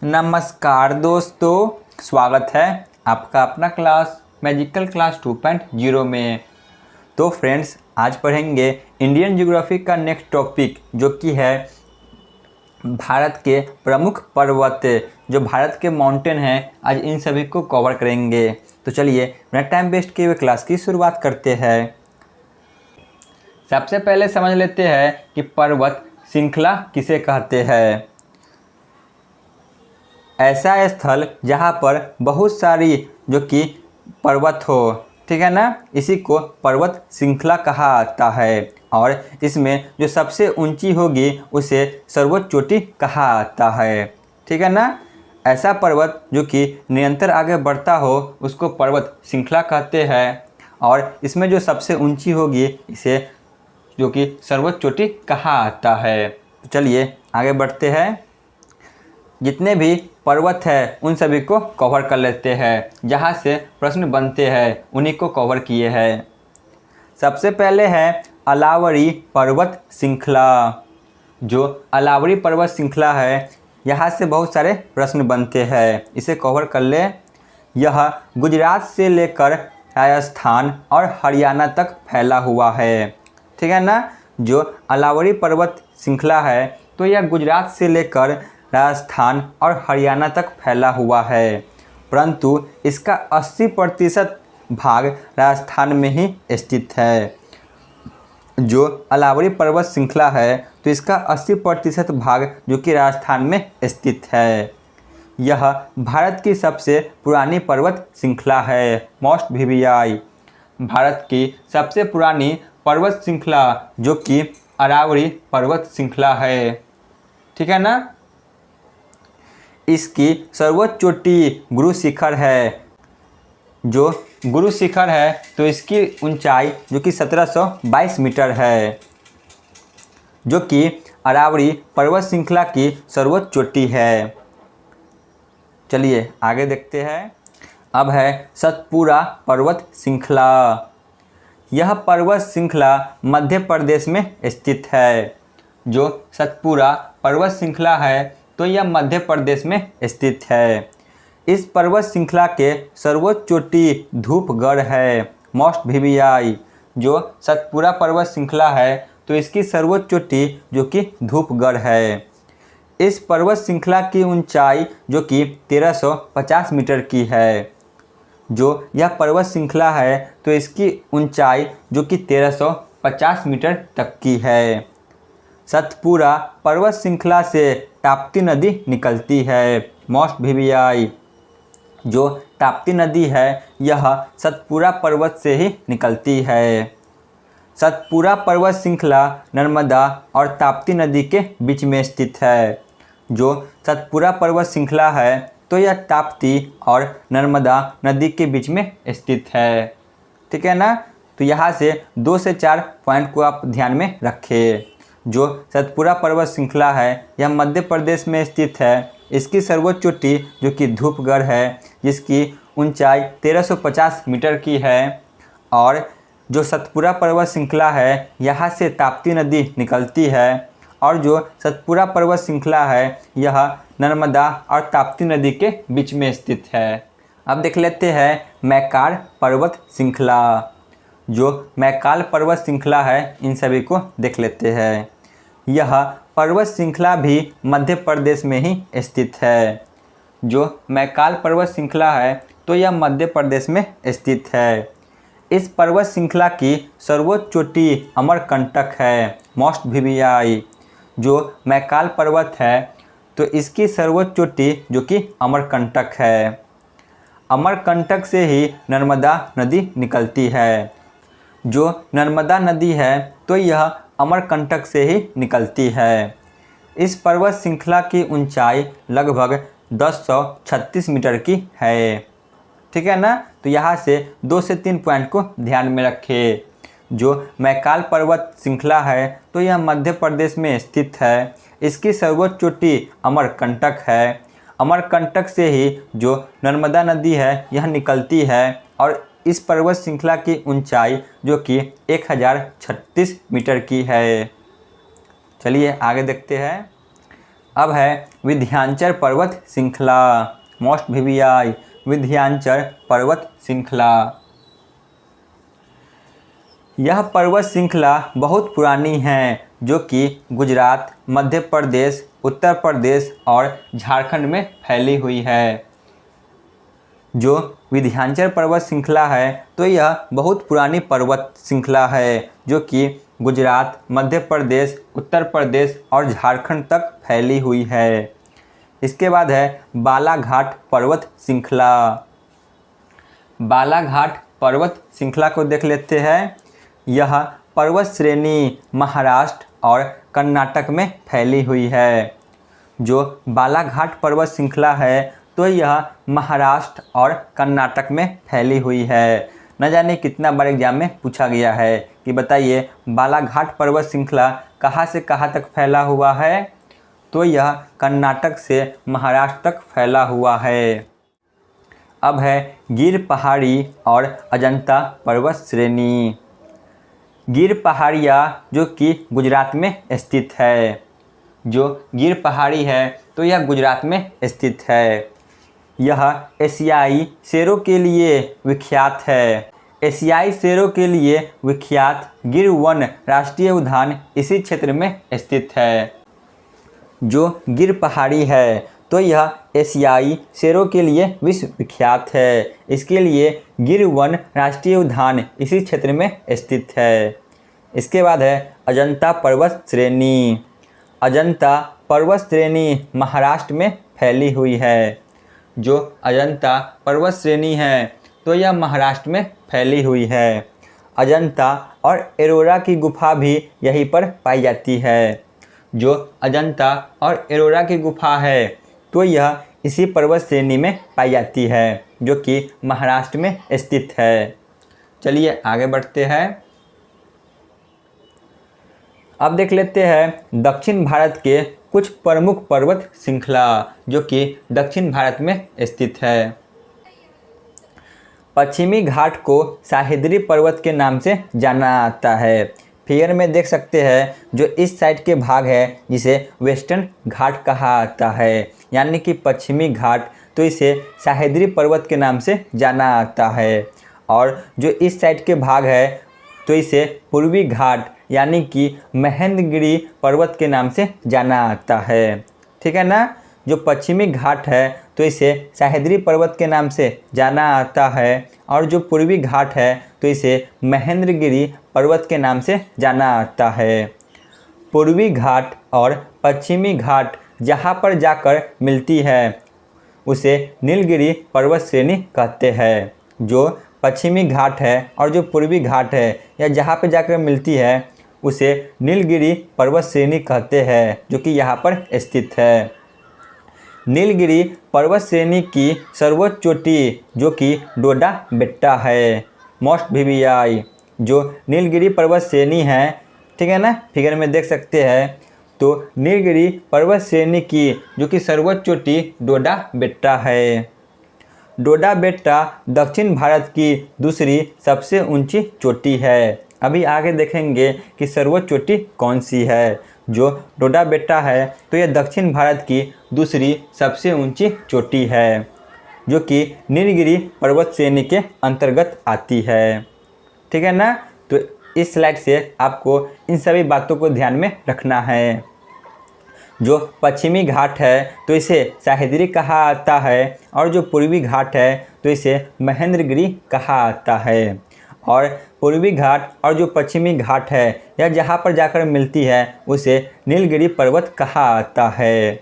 नमस्कार दोस्तों, स्वागत है आपका अपना क्लास मैजिकल क्लास 2.0 में। तो फ्रेंड्स, आज पढ़ेंगे इंडियन ज्योग्राफी का नेक्स्ट टॉपिक, जो कि है भारत के प्रमुख पर्वत, जो भारत के माउंटेन हैं। आज इन सभी को कवर करेंगे। तो चलिए बिना टाइम वेस्ट किए हुए क्लास की शुरुआत करते हैं। सबसे पहले समझ लेते हैं कि पर्वत श्रृंखला किसे कहते हैं। ऐसा स्थल जहाँ पर बहुत सारी जो कि पर्वत हो, ठीक है ना, इसी को पर्वत श्रृंखला कहा जाता है। और इसमें जो सबसे ऊंची होगी उसे सर्वोच्च चोटी कहा जाता है, ठीक है ना। ऐसा पर्वत जो कि निरंतर आगे बढ़ता हो उसको पर्वत श्रृंखला कहते हैं। और इसमें जो सबसे ऊंची होगी इसे जो कि सर्वोच्च चोटी कहा जाता है। तो चलिए आगे बढ़ते हैं। जितने भी पर्वत है उन सभी को कवर कर लेते हैं। जहाँ से प्रश्न बनते हैं उन्हीं को कवर किए हैं। सबसे पहले है अलावरी पर्वत श्रृंखला। जो अलावरी पर्वत श्रृंखला है, यहाँ से बहुत सारे प्रश्न बनते हैं, इसे कवर कर ले। यह गुजरात से लेकर राजस्थान और हरियाणा तक फैला हुआ है, ठीक है ना। जो अलावरी पर्वत श्रृंखला है तो यह गुजरात से लेकर राजस्थान और हरियाणा तक फैला हुआ है, परंतु इसका 80% भाग राजस्थान में ही स्थित है। जो अलावरी पर्वत श्रृंखला है तो इसका 80% भाग जो कि राजस्थान में स्थित है। यह भारत की सबसे पुरानी पर्वत श्रृंखला है, मोस्ट वीवीआई। भारत की सबसे पुरानी पर्वत श्रृंखला जो कि अरावली पर्वत श्रृंखला है, ठीक है ना। इसकी सर्वोच्च चोटी गुरु शिखर है। जो गुरु शिखर है तो इसकी ऊंचाई जो कि 1722 मीटर है, जो कि अरावली पर्वत श्रृंखला की सर्वोच्च चोटी है। चलिए आगे देखते हैं। अब है सतपुड़ा पर्वत श्रृंखला। यह पर्वत श्रृंखला मध्य प्रदेश में स्थित है। जो सतपुड़ा पर्वत श्रृंखला है तो यह मध्य प्रदेश में स्थित है। इस पर्वत श्रृंखला के सर्वोच्च चोटी धूपगढ़ है, मोस्ट वीवीआई। जो सतपुड़ा पर्वत श्रृंखला है तो इसकी सर्वोच्च चोटी जो कि धूपगढ़ है। इस पर्वत श्रृंखला की ऊंचाई जो कि 1350 मीटर की है। जो यह पर्वत श्रृंखला है तो इसकी ऊंचाई जो कि 1350 मीटर तक की है। सतपुड़ा पर्वत श्रृंखला से ताप्ती नदी निकलती है, मोस्ट वीवीआई। जो ताप्ती नदी है यह सतपुड़ा पर्वत से ही निकलती है। सतपुड़ा पर्वत श्रृंखला नर्मदा और ताप्ती नदी के बीच में स्थित है। जो सतपुड़ा पर्वत श्रृंखला है तो यह ताप्ती और नर्मदा नदी के बीच में स्थित है, ठीक है ना। तो यहाँ से 2 से 4 पॉइंट को आप ध्यान में रखें। जो सतपुड़ा पर्वत श्रृंखला है यह मध्य प्रदेश में स्थित है। इसकी सर्वोच्च चोटी जो कि धूपगढ़ है, जिसकी ऊंचाई 1350 मीटर की है। और जो सतपुड़ा पर्वत श्रृंखला है यहाँ से ताप्ती नदी निकलती है। और जो सतपुड़ा पर्वत श्रृंखला है यह नर्मदा और ताप्ती नदी के बीच में स्थित है। अब देख लेते हैं मैक्कार पर्वत श्रृंखला। जो मैक्कार पर्वत श्रृंखला है इन सभी को देख लेते हैं। यह पर्वत श्रृंखला भी मध्य प्रदेश में ही स्थित है। जो मैक्कार पर्वत श्रृंखला है तो यह मध्य प्रदेश में स्थित है। इस पर्वत श्रृंखला की सर्वोच्च चोटी अमरकंटक है, मोस्ट वीवीआई। जो मैक्कार पर्वत है तो इसकी सर्वोच्च चोटी जो कि अमरकंटक है। अमरकंटक से ही नर्मदा नदी निकलती है। जो नर्मदा नदी है तो यह अमरकंटक से ही निकलती है। इस पर्वत श्रृंखला की ऊंचाई लगभग 1036 मीटर की है, ठीक है ना। तो यहाँ से 2 से 3 पॉइंट को ध्यान में रखें। जो मैक्कार पर्वत श्रृंखला है तो यह मध्य प्रदेश में स्थित है। इसकी सर्वोच्च चोटी अमरकंटक है। अमरकंटक से ही जो नर्मदा नदी है यह निकलती है। और इस पर्वत श्रृंखला की ऊंचाई जो कि 1036 मीटर की है। चलिए आगे देखते हैं। अब है विंध्याचल पर्वत श्रृंखला, मोस्ट वीवीआई, विंध्याचल पर्वत श्रृंखला। यह पर्वत श्रृंखला बहुत पुरानी है, जो कि गुजरात, मध्य प्रदेश, उत्तर प्रदेश और झारखंड में फैली हुई है। जो विंध्याचल पर्वत श्रृंखला है तो यह बहुत पुरानी पर्वत श्रृंखला है, जो कि गुजरात, मध्य प्रदेश, उत्तर प्रदेश और झारखंड तक फैली हुई है। इसके बाद है बालाघाट पर्वत श्रृंखला। बालाघाट पर्वत श्रृंखला को देख लेते हैं। यह पर्वत श्रेणी महाराष्ट्र और कर्नाटक में फैली हुई है। जो बालाघाट पर्वत श्रृंखला है तो यह महाराष्ट्र और कर्नाटक में फैली हुई है। न जाने कितना बार एग्जाम में पूछा गया है कि बताइए बालाघाट पर्वत श्रृंखला कहाँ से कहाँ तक फैला हुआ है, तो यह कर्नाटक से महाराष्ट्र तक फैला हुआ है। अब है गिर पहाड़ी और अजंता पर्वत श्रेणी। गिर पहाड़ियाँ जो कि गुजरात में स्थित है। जो गिर पहाड़ी है तो यह गुजरात में स्थित है। यह एशियाई शेरों के लिए विख्यात है। एशियाई शेरों के लिए विख्यात गिर वन राष्ट्रीय उद्यान इसी क्षेत्र में स्थित है। जो गिर पहाड़ी है तो यह एशियाई शेरों के लिए विश्व विख्यात है। इसके लिए गिर वन राष्ट्रीय उद्यान इसी क्षेत्र में स्थित है। इसके बाद है अजंता पर्वत श्रेणी। अजंता पर्वत श्रेणी महाराष्ट्र में फैली हुई है। जो अजंता पर्वत श्रेणी है तो यह महाराष्ट्र में फैली हुई है। अजंता और एलोरा की गुफा भी यहीं पर पाई जाती है। जो अजंता और एलोरा की गुफा है तो यह इसी पर्वत श्रेणी में पाई जाती है, जो कि महाराष्ट्र में स्थित है। चलिए आगे बढ़ते हैं। अब देख लेते हैं दक्षिण भारत के कुछ प्रमुख पर्वत श्रृंखला जो कि दक्षिण भारत में स्थित है। पश्चिमी घाट को सह्याद्री पर्वत के नाम से जाना जाता है। फिगर में देख सकते हैं जो इस साइड के भाग है जिसे वेस्टर्न घाट कहा जाता है, यानी कि पश्चिमी घाट, तो इसे सह्याद्री पर्वत के नाम से जाना जाता है। और जो इस साइड के भाग है तो इसे पूर्वी घाट यानी कि महेंद्रगिरी पर्वत के नाम से जाना जाता है। ठीक है ना। जो पश्चिमी घाट है तो इसे सह्याद्री पर्वत के नाम से जाना जाता है, और जो पूर्वी घाट है तो इसे महेंद्रगिरी पर्वत के नाम से जाना जाता है। पूर्वी घाट और पश्चिमी घाट जहाँ पर जाकर मिलती है उसे नीलगिरी पर्वत श्रेणी कहते हैं। जो पश्चिमी घाट है और जो पूर्वी घाट है या जहाँ पर जाकर मिलती है उसे नीलगिरी पर्वत श्रेणी कहते हैं, जो कि यहाँ पर स्थित है। नीलगिरी पर्वत श्रेणी की सर्वोच्च चोटी जो कि डोडा बेट्टा है, मोस्ट वीवीआई। जो नीलगिरी पर्वत श्रेणी है, ठीक है ना, फिगर में देख सकते हैं, तो नीलगिरी पर्वत श्रेणी की जो कि सर्वोच्च चोटी डोडा बेट्टा है। डोडा बेट्टा दक्षिण भारत की दूसरी सबसे ऊंची चोटी है। अभी आगे देखेंगे कि सर्वोच्च चोटी कौन सी है। जो डोडा बेट्टा है तो यह दक्षिण भारत की दूसरी सबसे ऊंची चोटी है, जो कि नीलगिरी पर्वत श्रेणी के अंतर्गत आती है। ठीक है ना। तो इस स्लाइड से आपको इन सभी बातों को ध्यान में रखना है। जो पश्चिमी घाट है तो इसे सह्याद्री कहा जाता है, और जो पूर्वी घाट है तो इसे महेंद्रगिरी कहा जाता है। और पूर्वी घाट और जो पश्चिमी घाट है या जहाँ पर जाकर मिलती है उसे नीलगिरी पर्वत कहा जाता है।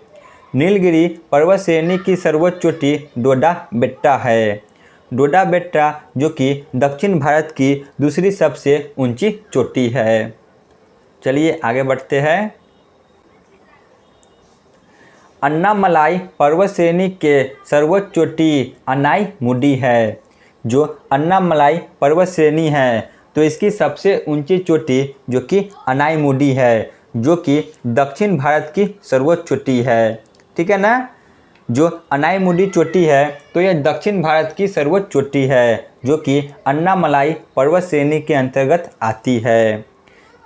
नीलगिरी पर्वत श्रेणी की सर्वोच्च चोटी डोडा बेट्टा है। डोडा बेट्टा जो कि दक्षिण भारत की दूसरी सबसे ऊंची चोटी है। चलिए आगे बढ़ते हैं। अन्नामलाई पर्वत श्रेणी के सर्वोच्च चोटी अनाईमुडी है। जो अन्नामलाई पर्वत श्रेणी है तो इसकी सबसे ऊंची चोटी जो कि अनाईमुडी है, जो कि दक्षिण भारत की सर्वोच्च चोटी है। ठीक है ना। जो अनाईमुडी चोटी है तो यह दक्षिण भारत की सर्वोच्च चोटी है, जो कि अन्नामलाई पर्वत श्रेणी के अंतर्गत आती है।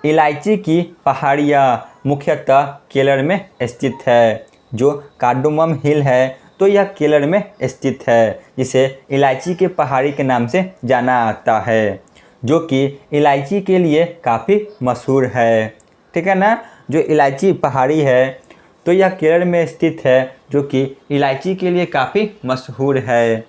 इलायची की पहाड़ियाँ मुख्यतः केरल में स्थित है। जो कार्डोमम हिल है तो यह केरल में स्थित है, जिसे इलायची के पहाड़ी के नाम से जाना आता है, जो कि इलायची के लिए काफ़ी मशहूर है। ठीक है ना। जो इलायची पहाड़ी है तो यह केरल में स्थित है, जो कि इलायची के लिए काफ़ी मशहूर है।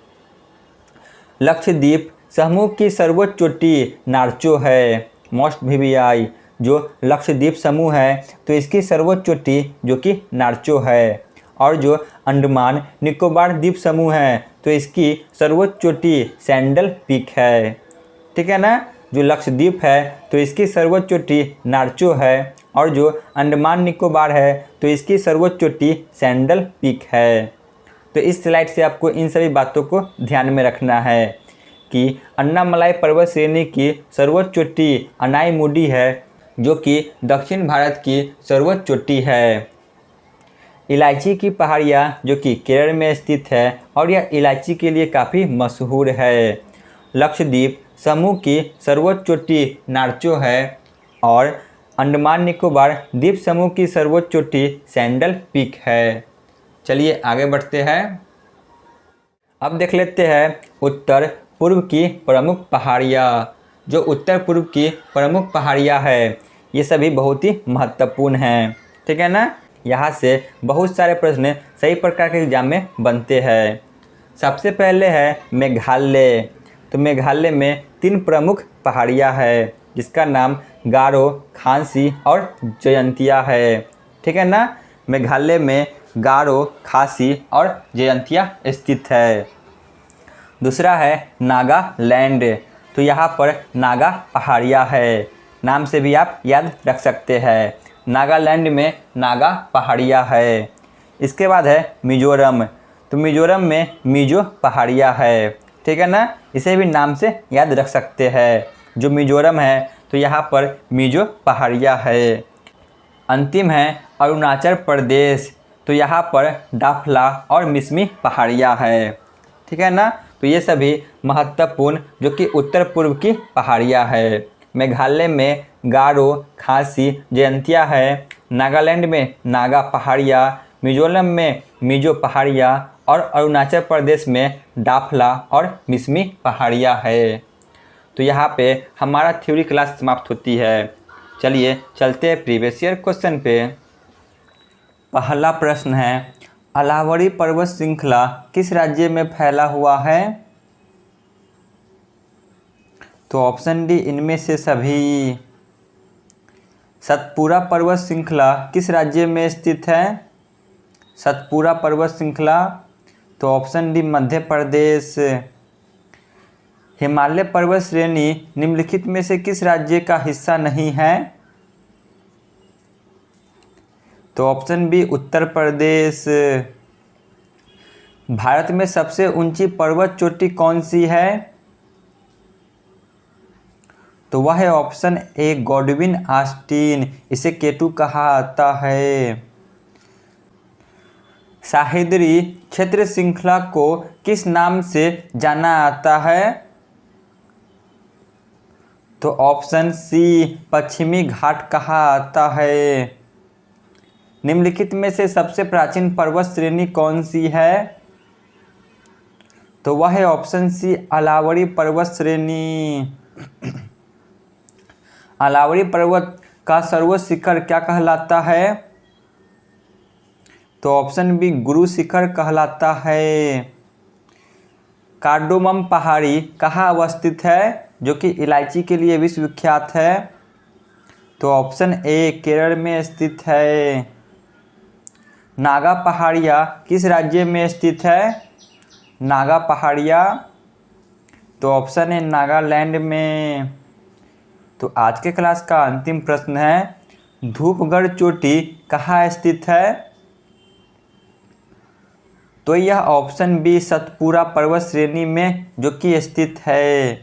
लक्षद्वीप समूह की सर्वोच्च चोटी नार्चो है, मोस्ट वीवीआई। जो लक्षद्वीप समूह है तो इसकी सर्वोच्च चोटी जो कि नार्चो है। और जो अंडमान निकोबार द्वीप समूह है तो इसकी सर्वोच्च चोटी सैंडल पीक है। ठीक है ना। जो लक्षद्वीप है तो इसकी सर्वोच्च चोटी नार्चो है, और जो अंडमान निकोबार है तो इसकी सर्वोच्च चोटी सैंडल पीक है। तो इस स्लाइड से आपको इन सभी बातों को ध्यान में रखना है कि अन्नामलाई पर्वत श्रेणी की सर्वोच्च चोटी अनाईमुडी है, जो कि दक्षिण भारत की सर्वोच्च चोटी है। इलायची की पहाड़ियाँ जो कि केरल में स्थित है और यह इलायची के लिए काफ़ी मशहूर है। लक्षद्वीप समूह की सर्वोच्च चोटी नार्चो है, और अंडमान निकोबार द्वीप समूह की सर्वोच्च चोटी सैंडल पीक है। चलिए आगे बढ़ते हैं। अब देख लेते हैं उत्तर पूर्व की प्रमुख पहाड़ियाँ। जो उत्तर पूर्व की प्रमुख पहाड़ियाँ है ये सभी बहुत ही महत्वपूर्ण हैं। ठीक है ना। यहाँ से बहुत सारे प्रश्न सही प्रकार के एग्जाम में बनते हैं। सबसे पहले है मेघालय। तो मेघालय में 3 प्रमुख पहाड़ियाँ है, जिसका नाम गारो, खासी और जयंतिया है। ठीक है ना। मेघालय में गारो, खासी और जयंतिया स्थित है। दूसरा है नागालैंड। तो यहाँ पर नागा पहाड़ियाँ है, नाम से भी आप याद रख सकते हैं। नागालैंड में नागा पहाड़ियाँ है। इसके बाद है मिजोरम। तो मिजोरम में मिजो पहाड़ियाँ है। ठीक है ना। इसे भी नाम से याद रख सकते हैं। जो मिजोरम है तो यहाँ पर मिजो पहाड़ियाँ है। अंतिम है अरुणाचल प्रदेश। तो यहाँ पर डाफला और मिसमी पहाड़ियाँ है। ठीक है ना। तो ये सभी महत्वपूर्ण जो कि उत्तर पूर्व की पहाड़ियाँ है। मेघालय में गारो, खासी, जयंतिया है। नागालैंड में नागा पहाड़ियाँ, मिजोरम में मिजो पहाड़ियाँ और अरुणाचल प्रदेश में डाफला और मिसमी पहाड़ियाँ है। तो यहाँ पे हमारा थ्योरी क्लास समाप्त होती है। चलिए चलते हैं प्रीवियस ईयर क्वेश्चन पे। पहला प्रश्न है, अलावरी पर्वत श्रृंखला किस राज्य में फैला हुआ है? तो ऑप्शन डी इनमें से सभी। सतपुरा पर्वत श्रृंखला किस राज्य में स्थित है? सतपुरा पर्वत श्रृंखला, तो ऑप्शन डी मध्य प्रदेश। हिमालय पर्वत श्रेणी निम्नलिखित में से किस राज्य का हिस्सा नहीं है? तो ऑप्शन बी उत्तर प्रदेश। भारत में सबसे ऊंची पर्वत चोटी कौन सी है? तो वह है ऑप्शन ए गॉडविन ऑस्टिन। इसे केटू कहा जाता है। साहिदरी क्षेत्र श्रृंखला को किस नाम से जाना जाता है? तो ऑप्शन सी पश्चिमी घाट कहा जाता है। निम्नलिखित में से सबसे प्राचीन पर्वत श्रेणी कौन सी है? तो वह है ऑप्शन सी अलावरी पर्वत श्रेणी। अलावरी पर्वत का सर्वोच्च शिखर क्या कहलाता है? तो ऑप्शन बी गुरु शिखर कहलाता है। कार्डोमम पहाड़ी कहाँ अवस्थित है, जो कि इलायची के लिए विश्वविख्यात है? तो ऑप्शन ए केरल में स्थित है। नागा पहाड़ियाँ किस राज्य में स्थित है? नागा पहाड़ियाँ, तो ऑप्शन है नागालैंड में। तो आज के क्लास का अंतिम प्रश्न है, धूपगढ़ चोटी कहाँ स्थित है? तो यह ऑप्शन बी सतपुरा पर्वत श्रेणी में जो कि स्थित है।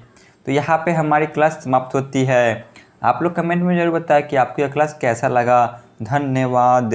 तो यहाँ पे हमारी क्लास समाप्त होती है। आप लोग कमेंट में जरूर बताएं कि आपको यह क्लास कैसा लगा। धन्यवाद।